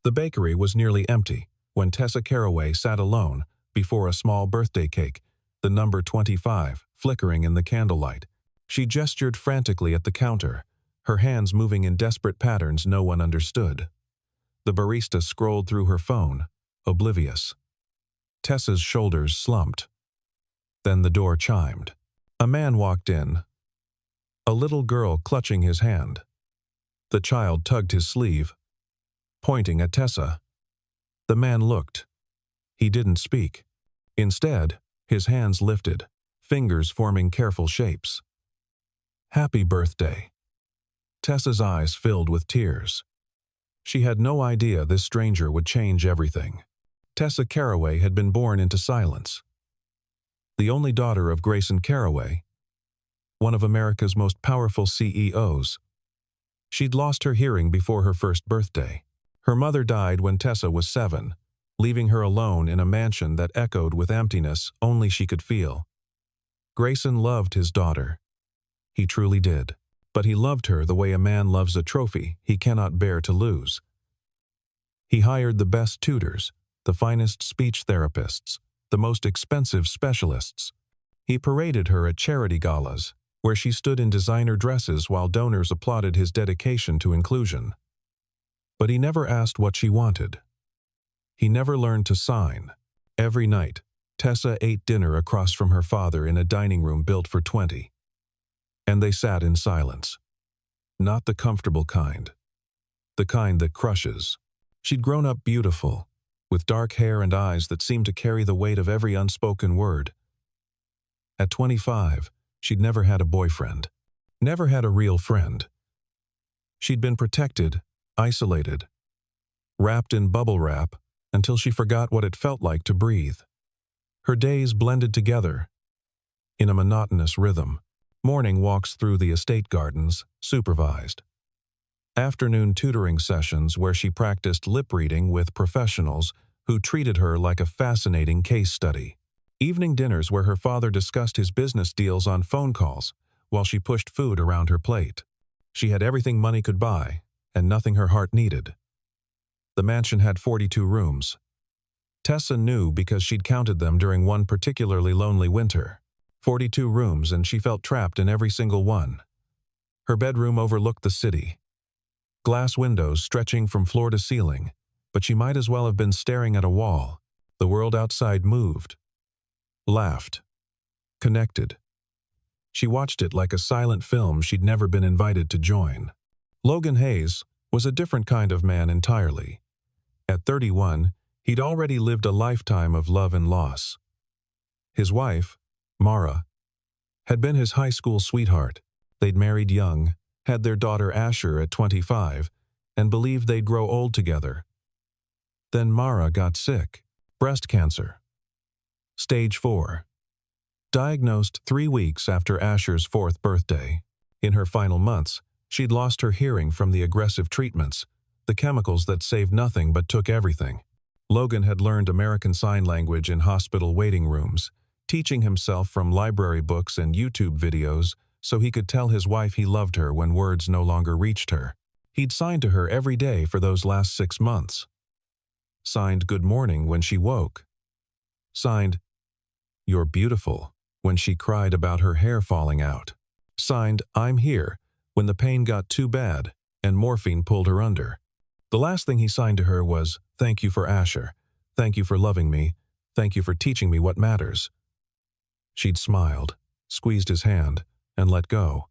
The bakery was nearly empty when Tessa Caraway sat alone before a small birthday cake, the number 25 flickering in the candlelight. She gestured frantically at the counter, her hands moving in desperate patterns no one understood. The barista scrolled through her phone, oblivious. Tessa's shoulders slumped. Then the door chimed. A man walked in, a little girl clutching his hand. The child tugged his sleeve, pointing at Tessa. The man looked. He didn't speak. Instead, his hands lifted, fingers forming careful shapes. "Happy birthday." Tessa's eyes filled with tears. She had no idea this stranger would change everything. Tessa Caraway had been born into silence. The only daughter of Grayson Caraway, one of America's most powerful CEOs. She'd lost her hearing before her first birthday. Her mother died when Tessa was 7, leaving her alone in a mansion that echoed with emptiness only she could feel. Grayson loved his daughter. He truly did. But he loved her the way a man loves a trophy he cannot bear to lose. He hired the best tutors, the finest speech therapists, the most expensive specialists. He paraded her at charity galas, where she stood in designer dresses while donors applauded his dedication to inclusion. But he never asked what she wanted. He never learned to sign. Every night, Tessa ate dinner across from her father in a dining room built for 20. And they sat in silence. Not the comfortable kind. The kind that crushes. She'd grown up beautiful, with dark hair and eyes that seemed to carry the weight of every unspoken word. At 25, she'd never had a boyfriend. Never had a real friend. She'd been protected, isolated, wrapped in bubble wrap until she forgot what it felt like to breathe. Her days blended together in a monotonous rhythm. Morning walks through the estate gardens, supervised. Afternoon tutoring sessions where she practiced lip reading with professionals who treated her like a fascinating case study. Evening dinners where her father discussed his business deals on phone calls while she pushed food around her plate. She had everything money could buy and nothing her heart needed. The mansion had 42 rooms. Tessa knew because she'd counted them during one particularly lonely winter. 42 rooms, and she felt trapped in every single one. Her bedroom overlooked the city. Glass windows stretching from floor to ceiling, but she might as well have been staring at a wall. The world outside moved, laughed, connected. She watched it like a silent film she'd never been invited to join. Logan Hayes was a different kind of man entirely. At 31, he'd already lived a lifetime of love and loss. His wife, Mara, had been his high school sweetheart. They'd married young, had their daughter Asher at 25, and believed they'd grow old together. Then Mara got sick, breast cancer. Stage 4. Diagnosed 3 weeks after Asher's 4th birthday. In her final months, she'd lost her hearing from the aggressive treatments, the chemicals that saved nothing but took everything. Logan had learned American Sign Language in hospital waiting rooms, teaching himself from library books and YouTube videos so he could tell his wife he loved her when words no longer reached her. He'd signed to her every day for those last 6 months. Signed "Good morning" when she woke. Signed "You're beautiful" when she cried about her hair falling out. Signed "I'm here" when the pain got too bad and morphine pulled her under. The last thing he signed to her was, "Thank you for Asher. Thank you for loving me. Thank you for teaching me what matters." She'd smiled, squeezed his hand, and let go.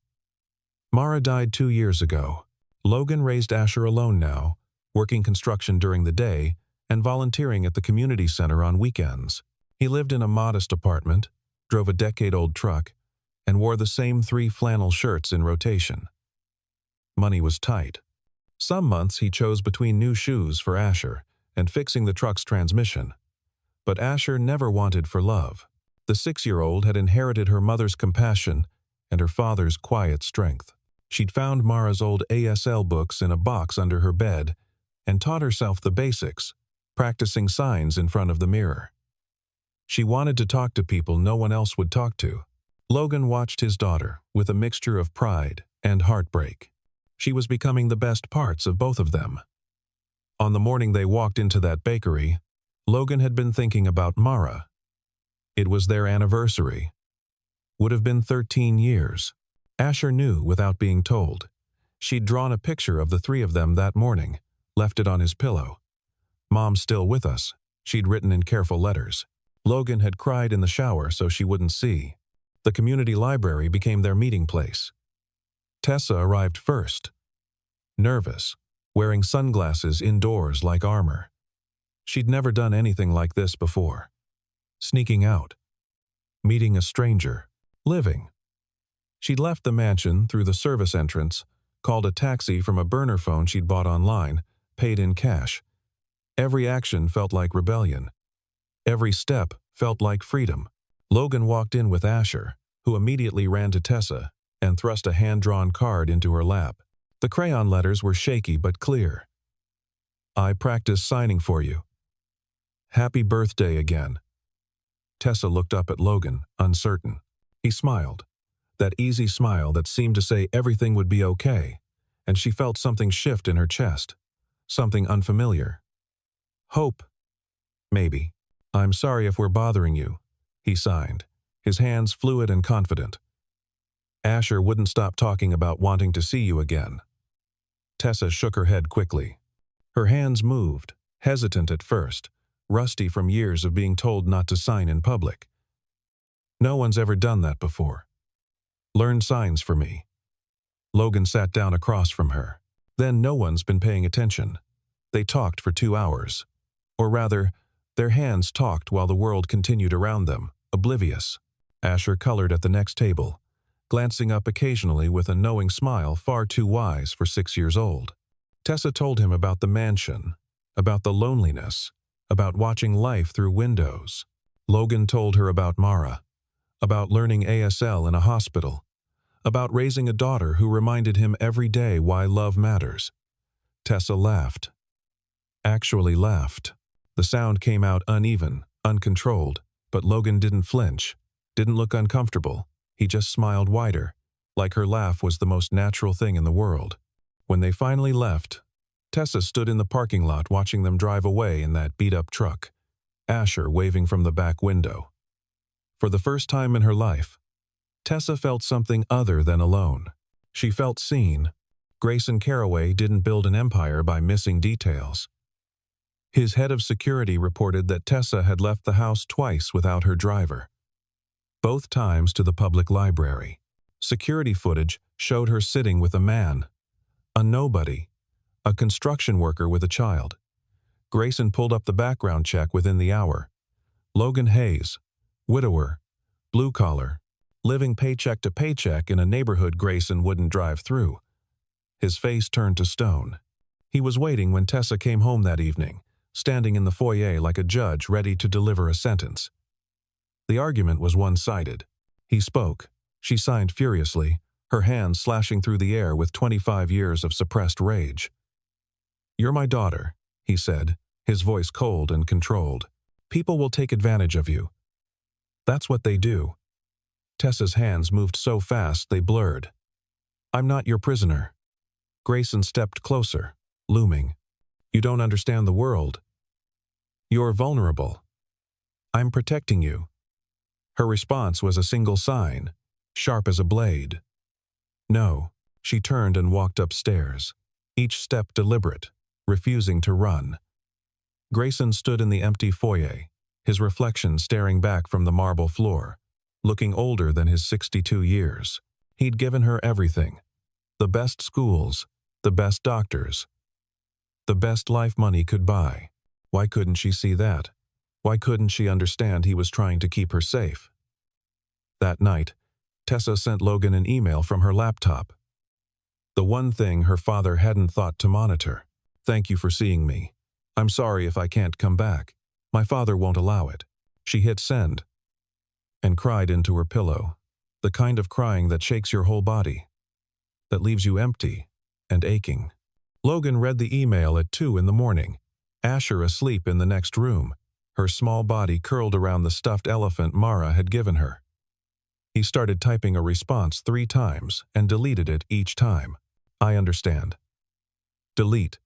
Mara died 2 years ago. Logan raised Asher alone now, working construction during the day and volunteering at the community center on weekends. He lived in a modest apartment, drove a decade-old truck, and wore the same 3 flannel shirts in rotation. Money was tight. Some months he chose between new shoes for Asher and fixing the truck's transmission. But Asher never wanted for love. The 6-year-old had inherited her mother's compassion and her father's quiet strength. She'd found Mara's old ASL books in a box under her bed and taught herself the basics, practicing signs in front of the mirror. She wanted to talk to people no one else would talk to. Logan watched his daughter with a mixture of pride and heartbreak. She was becoming the best parts of both of them. On the morning they walked into that bakery, Logan had been thinking about Mara. It was their anniversary. Would have been 13 years. Asher knew without being told. She'd drawn a picture of the three of them that morning, left it on his pillow. "Mom's still with us," she'd written in careful letters. Logan had cried in the shower so she wouldn't see. The community library became their meeting place. Tessa arrived first. Nervous, wearing sunglasses indoors like armor. She'd never done anything like this before. Sneaking out. Meeting a stranger. Living. She'd left the mansion through the service entrance, called a taxi from a burner phone she'd bought online, paid in cash. Every action felt like rebellion. Every step felt like freedom. Logan walked in with Asher, who immediately ran to Tessa and thrust a hand-drawn card into her lap. The crayon letters were shaky but clear. "I practiced signing for you. Happy birthday again." Tessa looked up at Logan, uncertain. He smiled. That easy smile that seemed to say everything would be okay, and she felt something shift in her chest. Something unfamiliar. Hope. Maybe. "I'm sorry if we're bothering you," he signed, his hands fluid and confident. "Asher wouldn't stop talking about wanting to see you again." Tessa shook her head quickly. Her hands moved, hesitant at first, rusty from years of being told not to sign in public. "No one's ever done that before. Learn signs for me." Logan sat down across from her. "Then no one's been paying attention." They talked for 2 hours. Or rather, their hands talked while the world continued around them, oblivious. Asher colored at the next table, glancing up occasionally with a knowing smile far too wise for 6 years old. Tessa told him about the mansion, about the loneliness, about watching life through windows. Logan told her about Mara, about learning ASL in a hospital, about raising a daughter who reminded him every day why love matters. Tessa laughed. Actually laughed. The sound came out uneven, uncontrolled, but Logan didn't flinch, didn't look uncomfortable. He just smiled wider, like her laugh was the most natural thing in the world. When they finally left, Tessa stood in the parking lot watching them drive away in that beat-up truck, Asher waving from the back window. For the first time in her life, Tessa felt something other than alone. She felt seen. Grayson Caraway didn't build an empire by missing details. His head of security reported that Tessa had left the house twice without her driver. Both times to the public library. Security footage showed her sitting with a man. A nobody. A construction worker with a child. Grayson pulled up the background check within the hour. Logan Hayes, widower, blue-collar, living paycheck to paycheck in a neighborhood Grayson wouldn't drive through. His face turned to stone. He was waiting when Tessa came home that evening, standing in the foyer like a judge ready to deliver a sentence. The argument was one-sided. He spoke. She signed furiously, her hands slashing through the air with 25 years of suppressed rage. "You're my daughter," he said, his voice cold and controlled. "People will take advantage of you. That's what they do." Tessa's hands moved so fast they blurred. "I'm not your prisoner." Grayson stepped closer, looming. "You don't understand the world. You're vulnerable. I'm protecting you." Her response was a single sign, sharp as a blade. "No." She turned and walked upstairs, each step deliberate, refusing to run. Grayson stood in the empty foyer, his reflection staring back from the marble floor, looking older than his 62 years. He'd given her everything. The best schools, the best doctors, the best life money could buy. Why couldn't she see that? Why couldn't she understand he was trying to keep her safe? That night, Tessa sent Logan an email from her laptop. The one thing her father hadn't thought to monitor. "Thank you for seeing me. I'm sorry if I can't come back. My father won't allow it." She hit send and cried into her pillow, the kind of crying that shakes your whole body, that leaves you empty and aching. Logan read the email at 2 in the morning, Asher asleep in the next room, her small body curled around the stuffed elephant Mara had given her. He started typing a response 3 times and deleted it each time. "I understand." Delete.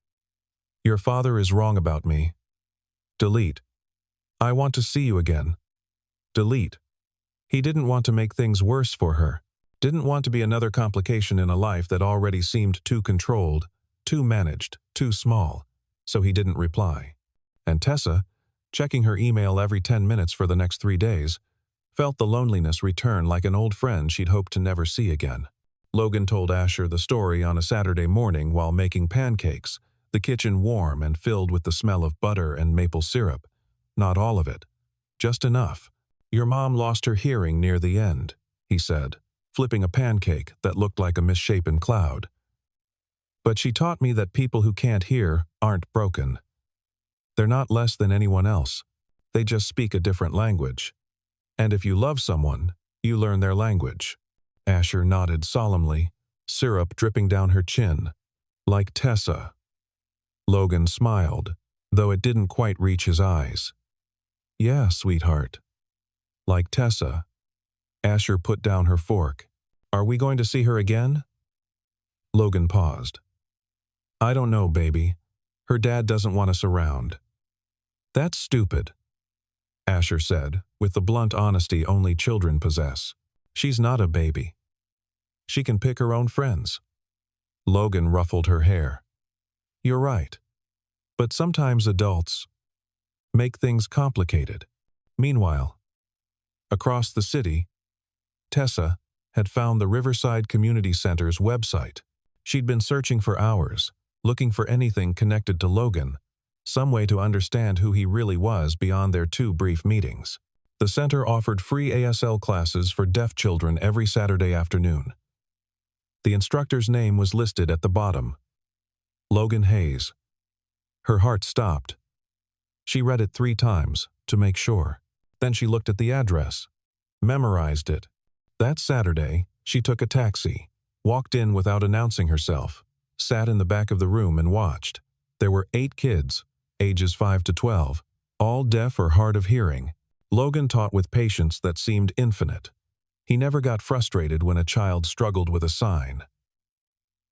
Your father is wrong about me. Delete. I want to see you again. Delete. He didn't want to make things worse for her. Didn't want to be another complication in a life that already seemed too controlled, too managed, too small. So he didn't reply. And Tessa, checking her email every 10 minutes for the next 3 days, felt the loneliness return like an old friend she'd hoped to never see again. Logan told Asher the story on a Saturday morning while making pancakes, the kitchen warm and filled with the smell of butter and maple syrup. Not all of it. Just enough. Your mom lost her hearing near the end, he said, flipping a pancake that looked like a misshapen cloud. But she taught me that people who can't hear aren't broken. They're not less than anyone else. They just speak a different language. And if you love someone, you learn their language. Asher nodded solemnly, syrup dripping down her chin. Like Tessa. Logan smiled, though it didn't quite reach his eyes. Yeah, sweetheart. Like Tessa. Asher put down her fork. Are we going to see her again? Logan paused. I don't know, baby. Her dad doesn't want us around. That's stupid, Asher said, with the blunt honesty only children possess. She's not a baby. She can pick her own friends. Logan ruffled her hair. You're right. But sometimes adults make things complicated. Meanwhile, across the city, Tessa had found the Riverside Community Center's website. She'd been searching for hours, looking for anything connected to Logan, some way to understand who he really was beyond their 2 brief meetings. The center offered free ASL classes for deaf children every Saturday afternoon. The instructor's name was listed at the bottom. Logan Hayes. Her heart stopped. She read it 3 times, to make sure. Then she looked at the address, memorized it. That Saturday, she took a taxi, walked in without announcing herself, sat in the back of the room and watched. There were 8 kids, ages 5 to 12, all deaf or hard of hearing. Logan taught with patience that seemed infinite. He never got frustrated when a child struggled with a sign.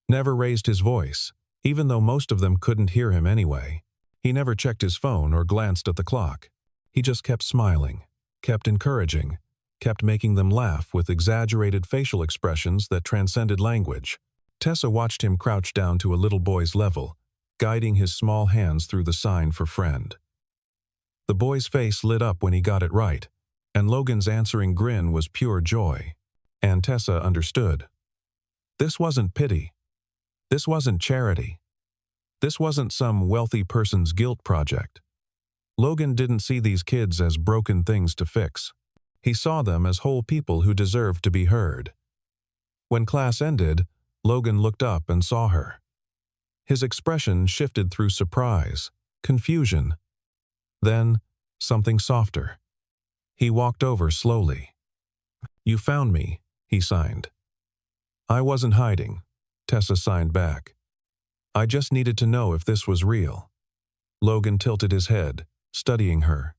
Never raised his voice, even though most of them couldn't hear him anyway. He never checked his phone or glanced at the clock. He just kept smiling, kept encouraging, kept making them laugh with exaggerated facial expressions that transcended language. Tessa watched him crouch down to a little boy's level, guiding his small hands through the sign for friend. The boy's face lit up when he got it right, and Logan's answering grin was pure joy. And Tessa understood. This wasn't pity. This wasn't charity. This wasn't some wealthy person's guilt project. Logan didn't see these kids as broken things to fix. He saw them as whole people who deserved to be heard. When class ended, Logan looked up and saw her. His expression shifted through surprise, confusion. Then, something softer. He walked over slowly. You found me, he signed. I wasn't hiding, Tessa signed back. I just needed to know if this was real. Logan tilted his head, studying her.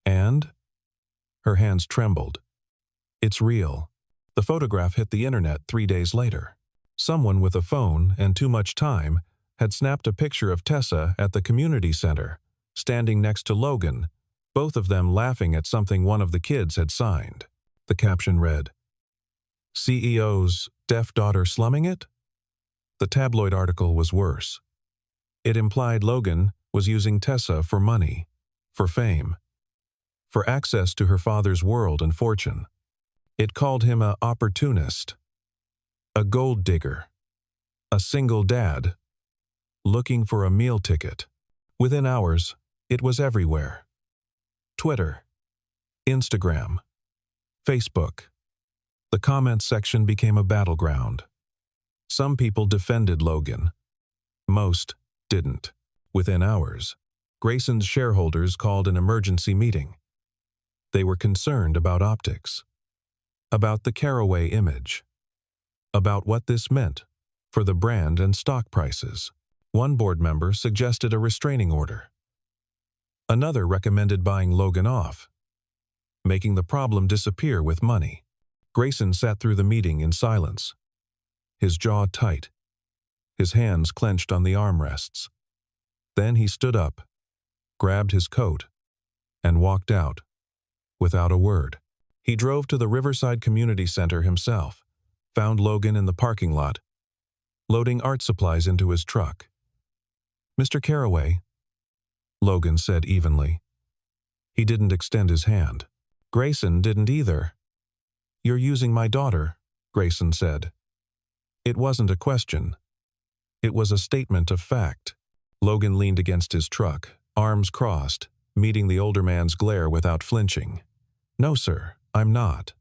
And? Her hands trembled. It's real. The photograph hit the internet 3 days later. Someone with a phone and too much time had snapped a picture of Tessa at the community center, standing next to Logan, both of them laughing at something one of the kids had signed. The caption read, CEO's deaf daughter slumming it? The tabloid article was worse. It implied Logan was using Tessa for money, for fame, for access to her father's world and fortune. It called him an opportunist, a gold digger, a single dad, looking for a meal ticket. Within hours, it was everywhere. Twitter, Instagram, Facebook. The comments section became a battleground. Some people defended Logan. Most didn't. Within hours, Grayson's shareholders called an emergency meeting. They were concerned about optics, about the Caraway image, about what this meant for the brand and stock prices. One board member suggested a restraining order. Another recommended buying Logan off, making the problem disappear with money. Grayson sat through the meeting in silence, his jaw tight, his hands clenched on the armrests. Then he stood up, grabbed his coat, and walked out, without a word. He drove to the Riverside Community Center himself, found Logan in the parking lot, loading art supplies into his truck. "Mr. Carraway," Logan said evenly. He didn't extend his hand. Grayson didn't either. "You're using my daughter," Grayson said. It wasn't a question. It was a statement of fact. Logan leaned against his truck, arms crossed, meeting the older man's glare without flinching. "No, sir, I'm not."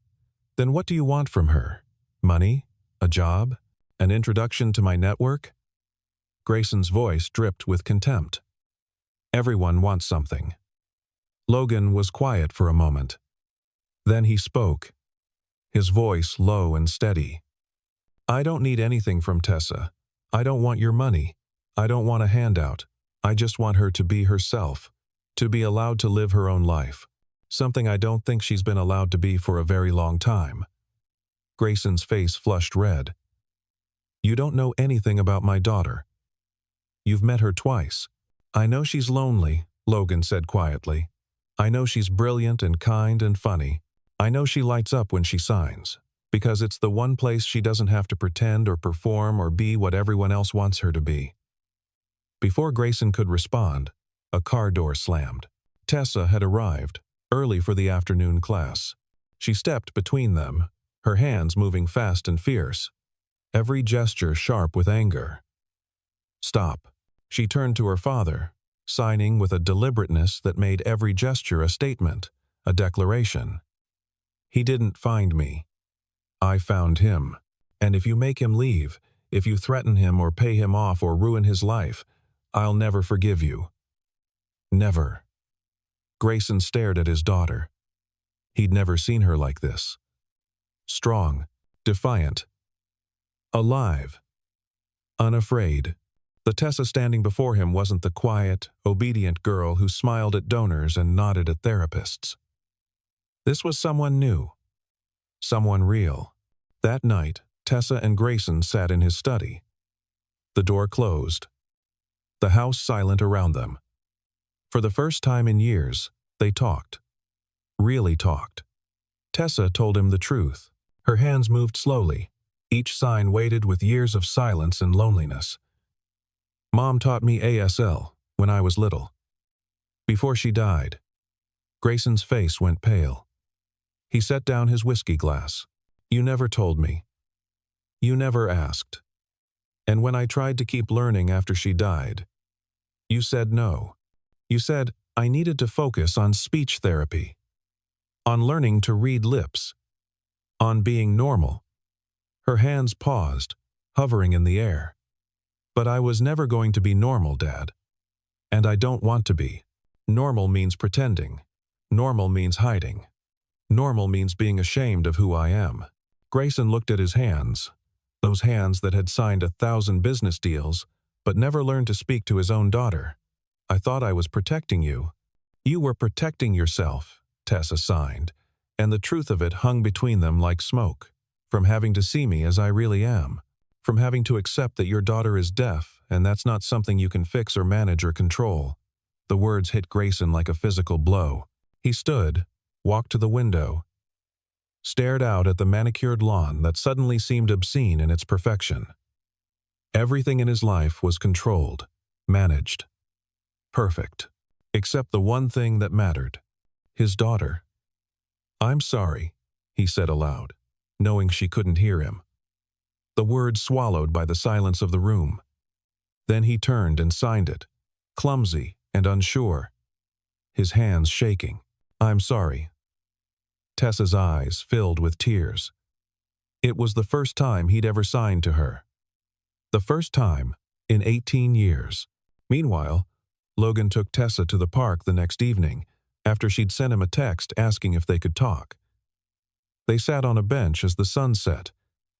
"Then what do you want from her? Money? A job? An introduction to my network?" Grayson's voice dripped with contempt. "Everyone wants something." Logan was quiet for a moment. Then he spoke, his voice low and steady. "I don't need anything from Tessa. I don't want your money. I don't want a handout. I just want her to be herself, to be allowed to live her own life. Something I don't think she's been allowed to be for a very long time." Grayson's face flushed red. "You don't know anything about my daughter. You've met her twice." "I know she's lonely," Logan said quietly. "I know she's brilliant and kind and funny. I know she lights up when she signs, because it's the one place she doesn't have to pretend or perform or be what everyone else wants her to be." Before Grayson could respond, a car door slammed. Tessa had arrived, early for the afternoon class. She stepped between them, her hands moving fast and fierce, every gesture sharp with anger. "Stop." She turned to her father, signing with a deliberateness that made every gesture a statement, a declaration. "He didn't find me. I found him. And if you make him leave, if you threaten him or pay him off or ruin his life, I'll never forgive you. Never." Grayson stared at his daughter. He'd never seen her like this. Strong, defiant, alive, unafraid. The Tessa standing before him wasn't the quiet, obedient girl who smiled at donors and nodded at therapists. This was someone new, someone real. That night, Tessa and Grayson sat in his study. The door closed, the house silent around them. For the first time in years, they talked. Really talked. Tessa told him the truth. Her hands moved slowly, each sign weighted with years of silence and loneliness. "Mom taught me ASL when I was little. Before she died." Grayson's face went pale. He set down his whiskey glass. "You never told me. You never asked. And when I tried to keep learning after she died, you said no. You said I needed to focus on speech therapy, on learning to read lips, on being normal." Her hands paused, hovering in the air. "But I was never going to be normal, Dad. And I don't want to be. Normal means pretending. Normal means hiding. Normal means being ashamed of who I am." Grayson looked at his hands, those hands that had signed 1,000 business deals, but never learned to speak to his own daughter. "I thought I was protecting you." "You were protecting yourself," Tessa signed, and the truth of it hung between them like smoke. "From having to see me as I really am. From having to accept that your daughter is deaf, and that's not something you can fix or manage or control." The words hit Grayson like a physical blow. He stood, walked to the window, stared out at the manicured lawn that suddenly seemed obscene in its perfection. Everything in his life was controlled, managed, perfect, except the one thing that mattered: his daughter. "I'm sorry," he said aloud, knowing she couldn't hear him. The words swallowed by the silence of the room. Then he turned and signed it, clumsy and unsure, his hands shaking. "I'm sorry." Tessa's eyes filled with tears. It was the first time he'd ever signed to her. The first time in 18 years. Meanwhile, Logan took Tessa to the park the next evening, after she'd sent him a text asking if they could talk. They sat on a bench as the sun set,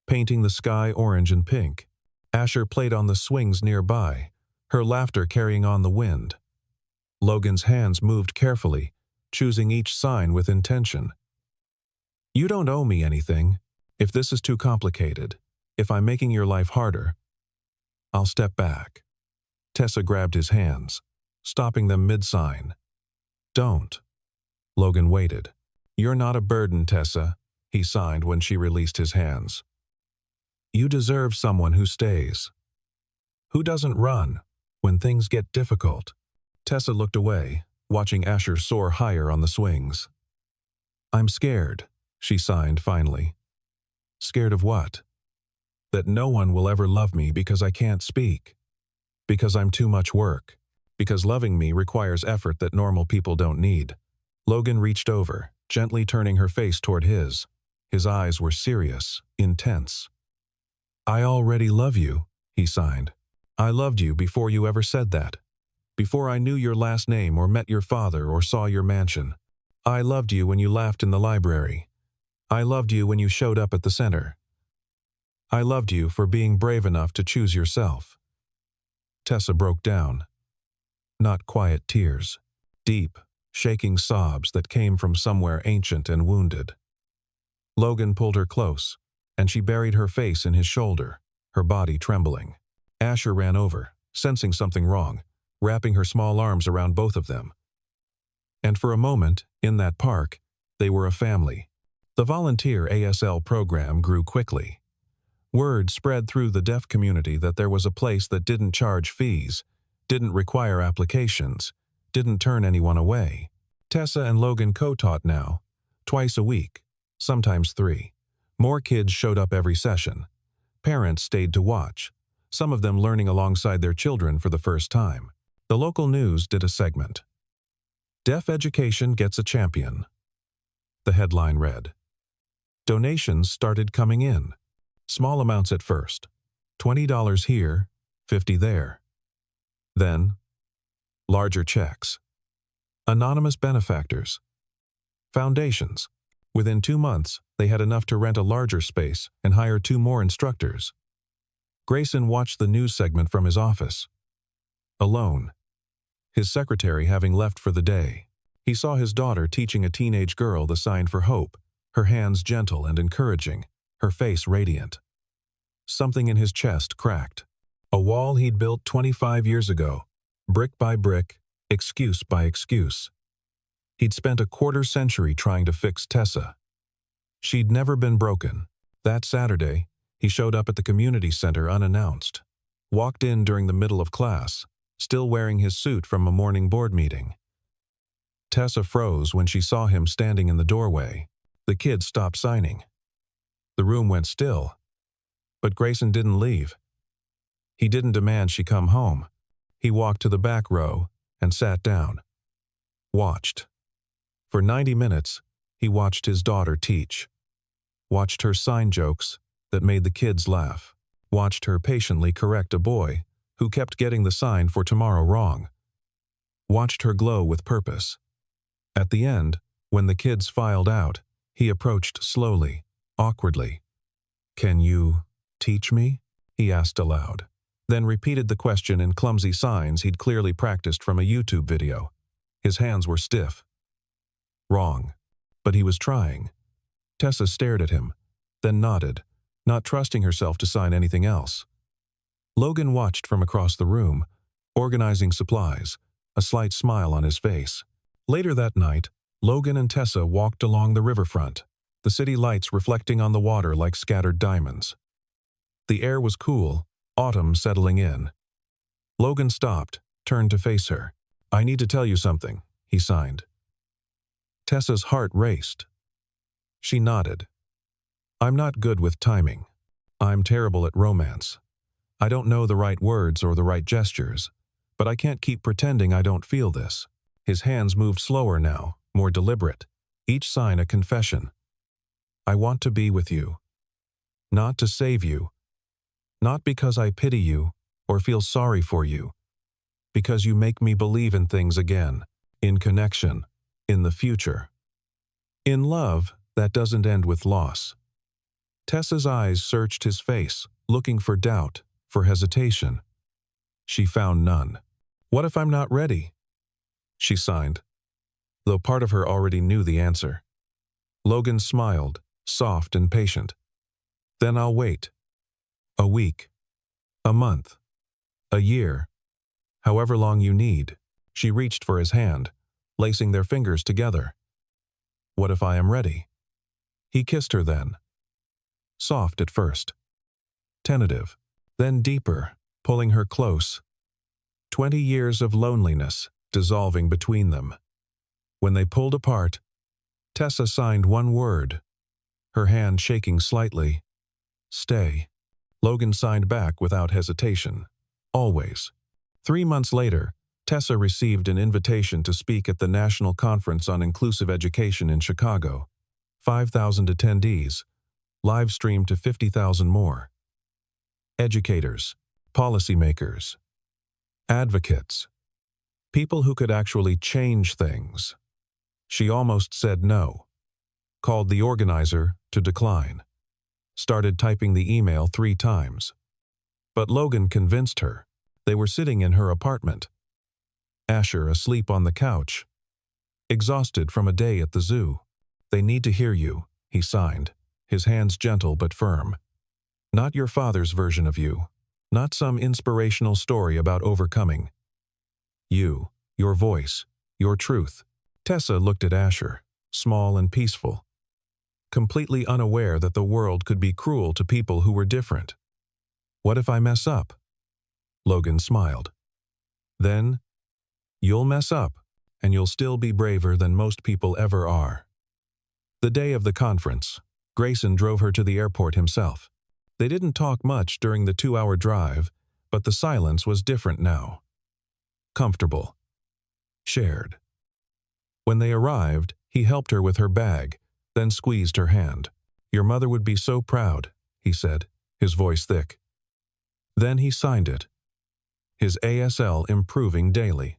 painting the sky orange and pink. Asher played on the swings nearby, her laughter carrying on the wind. Logan's hands moved carefully, choosing each sign with intention. "You don't owe me anything. If this is too complicated, if I'm making your life harder, I'll step back." Tessa grabbed his hands, stopping them mid-sign. Don't. Logan waited. You're not a burden, Tessa, he signed when she released his hands. You deserve someone who stays. Who doesn't run when things get difficult? Tessa looked away, watching Asher soar higher on the swings. I'm scared, she signed finally. Scared of what? That no one will ever love me because I can't speak. Because I'm too much work. Because loving me requires effort that normal people don't need. Logan reached over, gently turning her face toward his. His eyes were serious, intense. I already love you, he signed. I loved you before you ever said that. Before I knew your last name or met your father or saw your mansion. I loved you when you laughed in the library. I loved you when you showed up at the center. I loved you for being brave enough to choose yourself. Tessa broke down. Not quiet tears. Deep, shaking sobs that came from somewhere ancient and wounded. Logan pulled her close, and she buried her face in his shoulder, her body trembling. Asher ran over, sensing something wrong, wrapping her small arms around both of them. And for a moment, in that park, they were a family. The volunteer ASL program grew quickly. Word spread through the deaf community that there was a place that didn't charge fees, didn't require applications, didn't turn anyone away. Tessa and Logan co-taught now, twice a week, sometimes 3. More kids showed up every session. Parents stayed to watch, some of them learning alongside their children for the first time. The local news did a segment. Deaf education gets a champion. The headline read. Donations started coming in. Small amounts at first. $20 here, $50 there. Then, larger checks. Anonymous benefactors. Foundations. Within 2 months, they had enough to rent a larger space and hire 2 more instructors. Grayson watched the news segment from his office. Alone. His secretary having left for the day. He saw his daughter teaching a teenage girl the sign for hope, her hands gentle and encouraging, her face radiant. Something in his chest cracked. A wall he'd built 25 years ago, brick by brick, excuse by excuse. He'd spent a quarter-century trying to fix Tessa. She'd never been broken. That Saturday, he showed up at the community center unannounced. Walked in during the middle of class, still wearing his suit from a morning board meeting. Tessa froze when she saw him standing in the doorway. The kids stopped signing. The room went still. But Grayson didn't leave. He didn't demand she come home. He walked to the back row and sat down. Watched. For 90 minutes, he watched his daughter teach. Watched her sign jokes that made the kids laugh. Watched her patiently correct a boy who kept getting the sign for tomorrow wrong. Watched her glow with purpose. At the end, when the kids filed out, he approached slowly, awkwardly. Can you teach me? He asked aloud. Then repeated the question in clumsy signs he'd clearly practiced from a YouTube video. His hands were stiff. Wrong. But he was trying. Tessa stared at him, then nodded, not trusting herself to sign anything else. Logan watched from across the room, organizing supplies, a slight smile on his face. Later that night, Logan and Tessa walked along the riverfront, the city lights reflecting on the water like scattered diamonds. The air was cool, autumn settling in. Logan stopped, turned to face her. I need to tell you something, he signed. Tessa's heart raced. She nodded. I'm not good with timing. I'm terrible at romance. I don't know the right words or the right gestures, but I can't keep pretending I don't feel this. His hands moved slower now, more deliberate, each sign a confession. I want to be with you. Not to save you. Not because I pity you or feel sorry for you. Because you make me believe in things again, in connection, in the future. In love, that doesn't end with loss. Tessa's eyes searched his face, looking for doubt, for hesitation. She found none. What if I'm not ready? She signed, though part of her already knew the answer. Logan smiled, soft and patient. Then I'll wait. A week. A month. A year. However long you need. She reached for his hand, lacing their fingers together. What if I am ready? He kissed her then. Soft at first. Tentative. Then deeper, pulling her close. 20 years of loneliness dissolving between them. When they pulled apart, Tessa signed one word, her hand shaking slightly. Stay. Logan signed back without hesitation. Always. 3 months later, Tessa received an invitation to speak at the National Conference on Inclusive Education in Chicago. 5,000 attendees, live streamed to 50,000 more. Educators, policymakers, advocates, people who could actually change things. She almost said no, called the organizer to decline, started typing the email 3 times. But Logan convinced her. They were sitting in her apartment. Asher asleep on the couch, exhausted from a day at the zoo. They need to hear you, he signed, his hands gentle but firm. Not your father's version of you, not some inspirational story about overcoming. You, your voice, your truth. Tessa looked at Asher, small and peaceful, completely unaware that the world could be cruel to people who were different. What if I mess up? Logan smiled. Then, you'll mess up, and you'll still be braver than most people ever are. The day of the conference, Grayson drove her to the airport himself. They didn't talk much during the 2-hour drive, but the silence was different now. Comfortable. Shared. When they arrived, he helped her with her bag, then squeezed her hand. Your mother would be so proud, he said, his voice thick. Then he signed it. His ASL improving daily.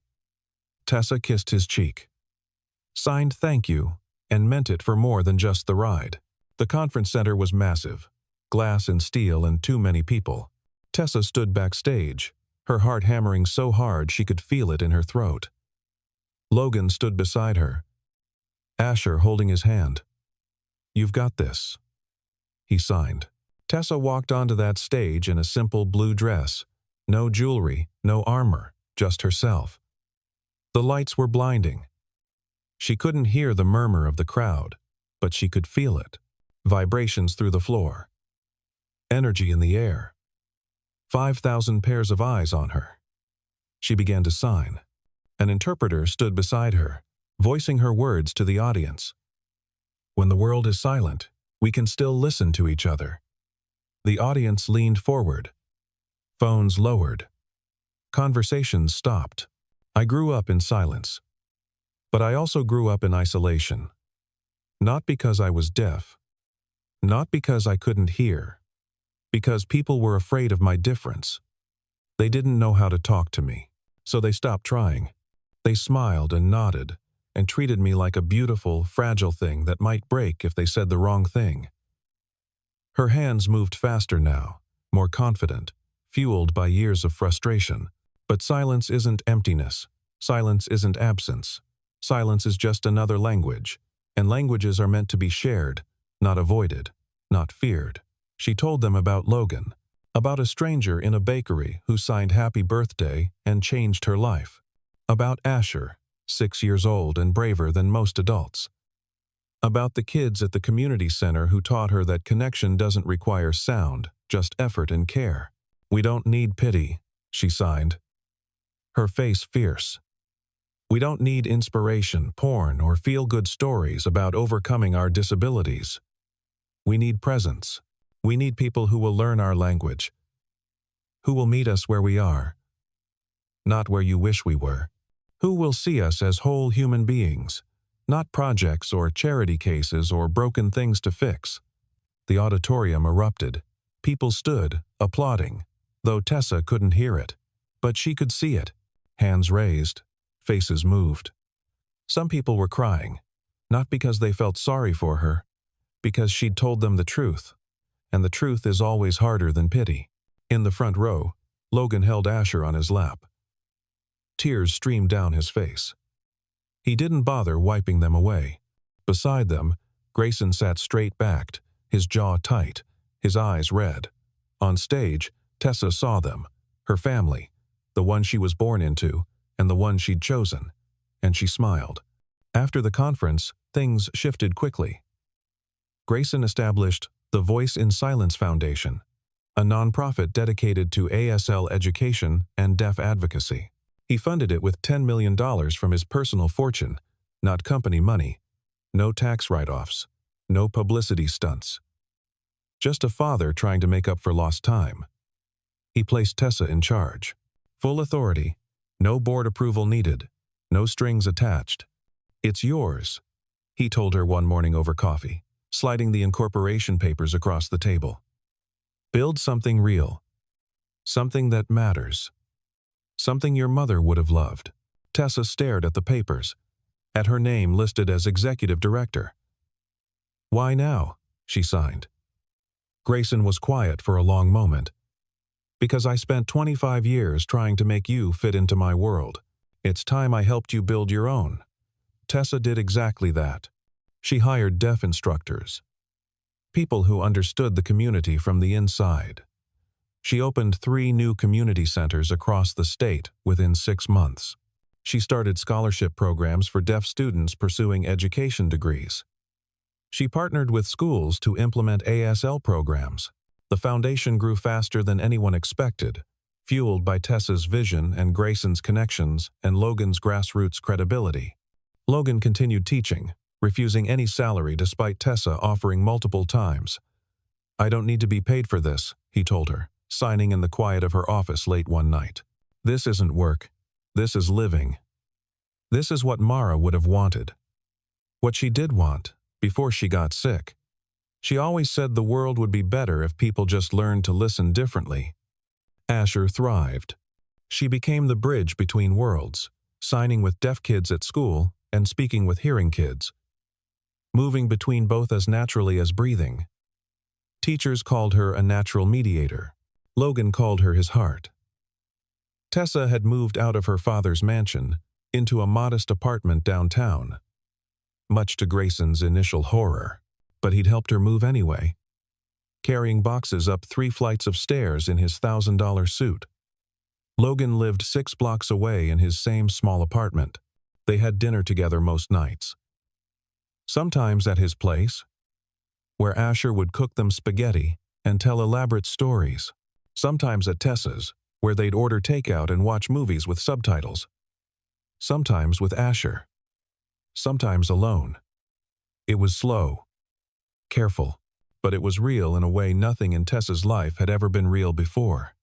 Tessa kissed his cheek. Signed thank you, and meant it for more than just the ride. The conference center was massive. Glass and steel and too many people. Tessa stood backstage, her heart hammering so hard she could feel it in her throat. Logan stood beside her, Asher holding his hand. You've got this. He signed. Tessa walked onto that stage in a simple blue dress. No jewelry, no armor, just herself. The lights were blinding. She couldn't hear the murmur of the crowd, but she could feel it. Vibrations through the floor. Energy in the air. 5,000 pairs of eyes on her. She began to sign. An interpreter stood beside her, voicing her words to the audience. When the world is silent, we can still listen to each other. The audience leaned forward. Phones lowered. Conversations stopped. I grew up in silence. But I also grew up in isolation. Not because I was deaf. Not because I couldn't hear. Because people were afraid of my difference. They didn't know how to talk to me, so they stopped trying. They smiled and nodded, and treated me like a beautiful, fragile thing that might break if they said the wrong thing. Her hands moved faster now, more confident, fueled by years of frustration. But silence isn't emptiness. Silence isn't absence. Silence is just another language, and languages are meant to be shared, not avoided, not feared. She told them about Logan, about a stranger in a bakery who signed happy birthday and changed her life, about Asher, 6 years old and braver than most adults, about the kids at the community center who taught her that connection doesn't require sound, just effort and care. We don't need pity, she signed, her face fierce. We don't need inspiration, porn, or feel-good stories about overcoming our disabilities. We need presence. We need people who will learn our language, who will meet us where we are, not where you wish we were, who will see us as whole human beings, not projects or charity cases or broken things to fix. The auditorium erupted. People stood, applauding, though Tessa couldn't hear it. But she could see it. Hands raised, faces moved. Some people were crying, not because they felt sorry for her, because she'd told them the truth. And the truth is always harder than pity. In the front row, Logan held Asher on his lap. Tears streamed down his face. He didn't bother wiping them away. Beside them, Grayson sat straight-backed, his jaw tight, his eyes red. On stage, Tessa saw them, her family, the one she was born into, and the one she'd chosen, and she smiled. After the conference, things shifted quickly. Grayson established the Voice in Silence Foundation, a nonprofit dedicated to ASL education and deaf advocacy. He funded it with $10 million from his personal fortune, not company money, no tax write-offs, no publicity stunts. Just a father trying to make up for lost time. He placed Tessa in charge. Full authority, no board approval needed, no strings attached. "It's yours," he told her one morning over coffee, sliding the incorporation papers across the table. "Build something real. Something that matters. Something your mother would have loved." Tessa stared at the papers, at her name listed as executive director. "Why now?" she signed. Grayson was quiet for a long moment. "Because I spent 25 years trying to make you fit into my world. It's time I helped you build your own." Tessa did exactly that. She hired deaf instructors, people who understood the community from the inside. She opened 3 new community centers across the state within 6 months. She started scholarship programs for deaf students pursuing education degrees. She partnered with schools to implement ASL programs. The foundation grew faster than anyone expected, fueled by Tessa's vision and Grayson's connections and Logan's grassroots credibility. Logan continued teaching, refusing any salary despite Tessa offering multiple times. "I don't need to be paid for this," he told her, signing in the quiet of her office late one night. "This isn't work. This is living." This is what Mara would have wanted. What she did want, before she got sick. She always said the world would be better if people just learned to listen differently. Asher thrived. She became the bridge between worlds, signing with deaf kids at school and speaking with hearing kids, moving between both as naturally as breathing. Teachers called her a natural mediator. Logan called her his heart. Tessa had moved out of her father's mansion into a modest apartment downtown, much to Grayson's initial horror, but he'd helped her move anyway, carrying boxes up 3 flights of stairs in his $1,000 suit. Logan lived 6 blocks away in his same small apartment. They had dinner together most nights. Sometimes at his place, where Asher would cook them spaghetti and tell elaborate stories. Sometimes at Tessa's, where they'd order takeout and watch movies with subtitles. Sometimes with Asher. Sometimes alone. It was slow, careful, but it was real in a way nothing in Tessa's life had ever been real before.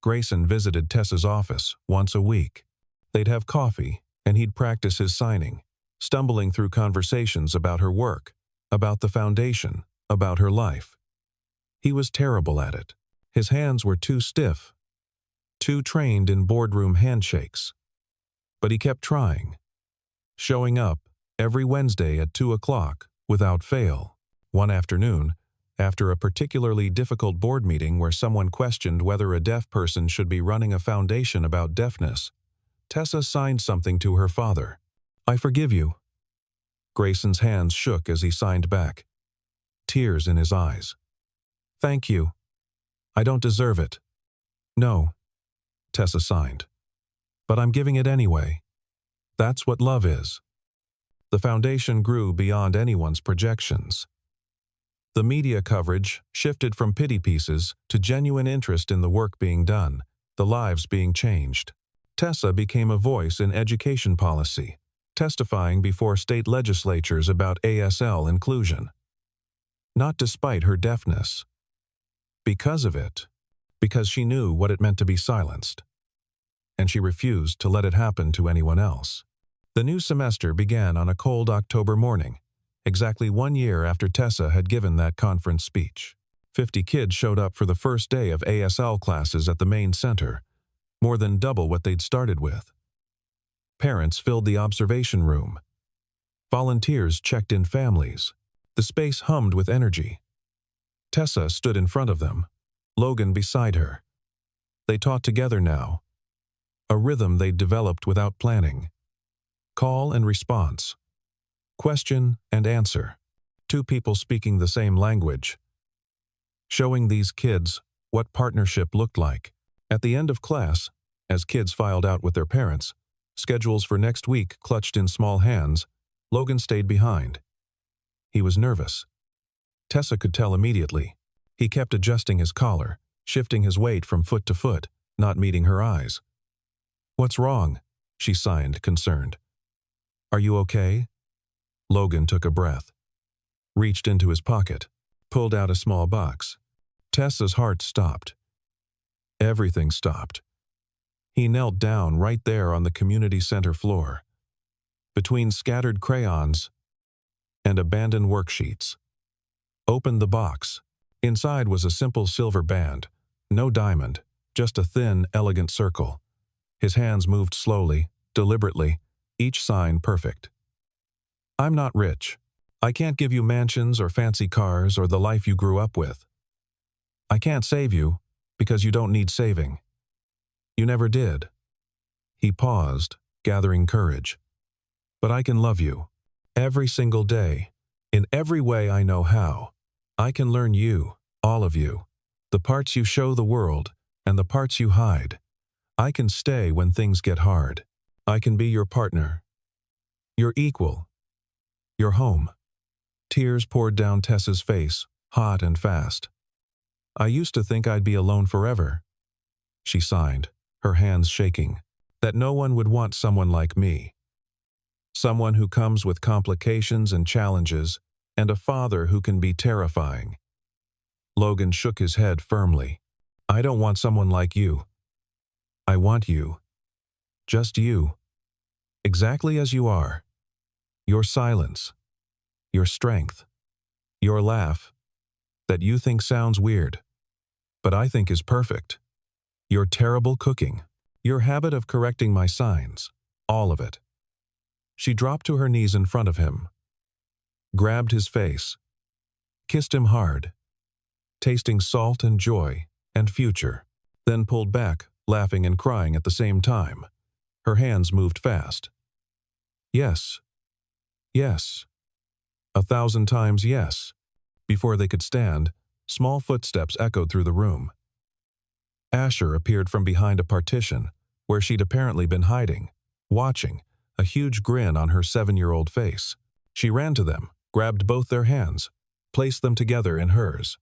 Grayson visited Tessa's office once a week. They'd have coffee, and he'd practice his signing, stumbling through conversations about her work, about the foundation, about her life. He was terrible at it. His hands were too stiff, too trained in boardroom handshakes. But he kept trying, showing up every Wednesday at 2 o'clock without fail. One afternoon, after a particularly difficult board meeting where someone questioned whether a deaf person should be running a foundation about deafness, Tessa signed something to her father. "I forgive you." Grayson's hands shook as he signed back, tears in his eyes. "Thank you. I don't deserve it." "No," Tessa signed. "But I'm giving it anyway. That's what love is." The foundation grew beyond anyone's projections. The media coverage shifted from pity pieces to genuine interest in the work being done, the lives being changed. Tessa became a voice in education policy, testifying before state legislatures about ASL inclusion. Not despite her deafness. Because of it. Because she knew what it meant to be silenced. And she refused to let it happen to anyone else. The new semester began on a cold October morning, exactly 1 year after Tessa had given that conference speech. 50 kids showed up for the first day of ASL classes at the main center, more than double what they'd started with. Parents filled the observation room. Volunteers checked in families. The space hummed with energy. Tessa stood in front of them, Logan beside her. They taught together now, a rhythm they'd developed without planning. Call and response. Question and answer. 2 people speaking the same language. Showing these kids what partnership looked like. At the end of class, As kids filed out with their parents, schedules for next week clutched in small hands, Logan stayed behind. He was nervous. Tessa could tell immediately. He kept adjusting his collar, shifting his weight from foot to foot, not meeting her eyes. "What's wrong?" she signed, concerned. "Are you okay?" Logan took a breath, reached into his pocket, pulled out a small box. Tessa's heart stopped. Everything stopped. He knelt down right there on the community center floor, between scattered crayons and abandoned worksheets. Opened the box. Inside was a simple silver band, no diamond, just a thin, elegant circle. His hands moved slowly, deliberately, each sign perfect. "I'm not rich. I can't give you mansions or fancy cars or the life you grew up with. I can't save you because you don't need saving. You never did." He paused, gathering courage. "But I can love you. Every single day. In every way I know how. I can learn you, all of you. The parts you show the world and the parts you hide. I can stay when things get hard. I can be your partner. Your equal. Your home." Tears poured down Tessa's face, hot and fast. "I used to think I'd be alone forever," she sighed, her hands shaking. "That no one would want someone like me. Someone who comes with complications and challenges, and a father who can be terrifying." Logan shook his head firmly. "I don't want someone like you. I want you. Just you. Exactly as you are. Your silence. Your strength. Your laugh. That you think sounds weird, but I think is perfect. Your terrible cooking. Your habit of correcting my signs. All of it." She dropped to her knees in front of him, grabbed his face, kissed him hard, tasting salt and joy and future, then pulled back, laughing and crying at the same time. Her hands moved fast. "Yes. Yes. 1,000 times yes." Before they could stand, small footsteps echoed through the room. Asher appeared from behind a partition, where she'd apparently been hiding, watching, a huge grin on her 7-year-old face. She ran to them, grabbed both their hands, placed them together in hers.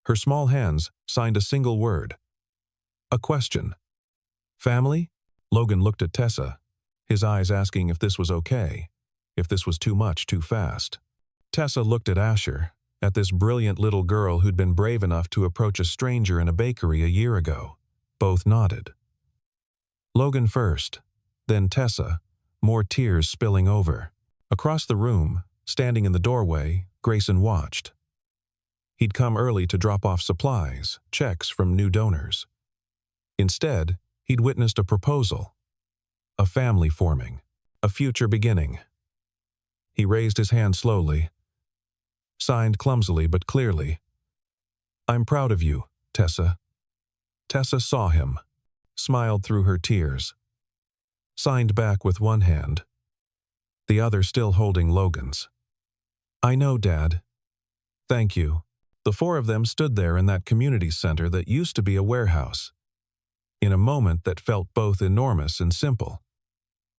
Her small hands signed a single word. A question. "Family?" Logan looked at Tessa, his eyes asking if this was okay, if this was too much too fast. Tessa looked at Asher, at this brilliant little girl who'd been brave enough to approach a stranger in a bakery a year ago. Both nodded. Logan first, then Tessa, more tears spilling over. Across the room, standing in the doorway, Grayson watched. He'd come early to drop off supplies, checks from new donors. Instead, he'd witnessed a proposal, a family forming, a future beginning. He raised his hand slowly, signed clumsily but clearly. "I'm proud of you, Tessa." Tessa saw him, smiled through her tears, signed back with one hand, the other still holding Logan's. "I know, Dad. Thank you." The four of them stood there in that community center that used to be a warehouse, in a moment that felt both enormous and simple.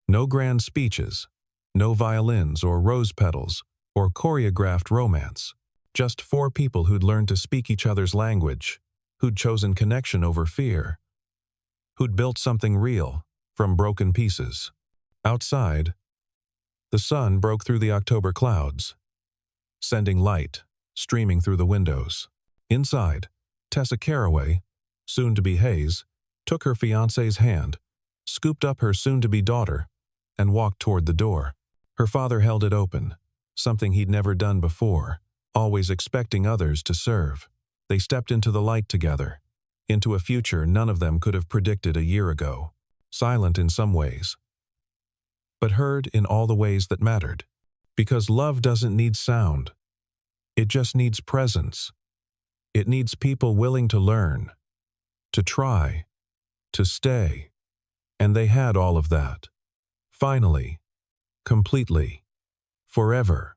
No grand speeches, no violins or rose petals or choreographed romance, just four people who'd learned to speak each other's language, who'd chosen connection over fear, who'd built something real from broken pieces. Outside, the sun broke through the October clouds, sending light streaming through the windows. Inside, Tessa Caraway, soon-to-be Hayes, took her fiancé's hand, scooped up her soon-to-be daughter, and walked toward the door. Her father held it open, something he'd never done before, always expecting others to serve. They stepped into the light together, into a future none of them could have predicted a year ago, silent in some ways, but heard in all the ways that mattered. Because love doesn't need sound. It just needs presence. It needs people willing to learn, to try, to stay. And they had all of that. Finally. Completely. Forever.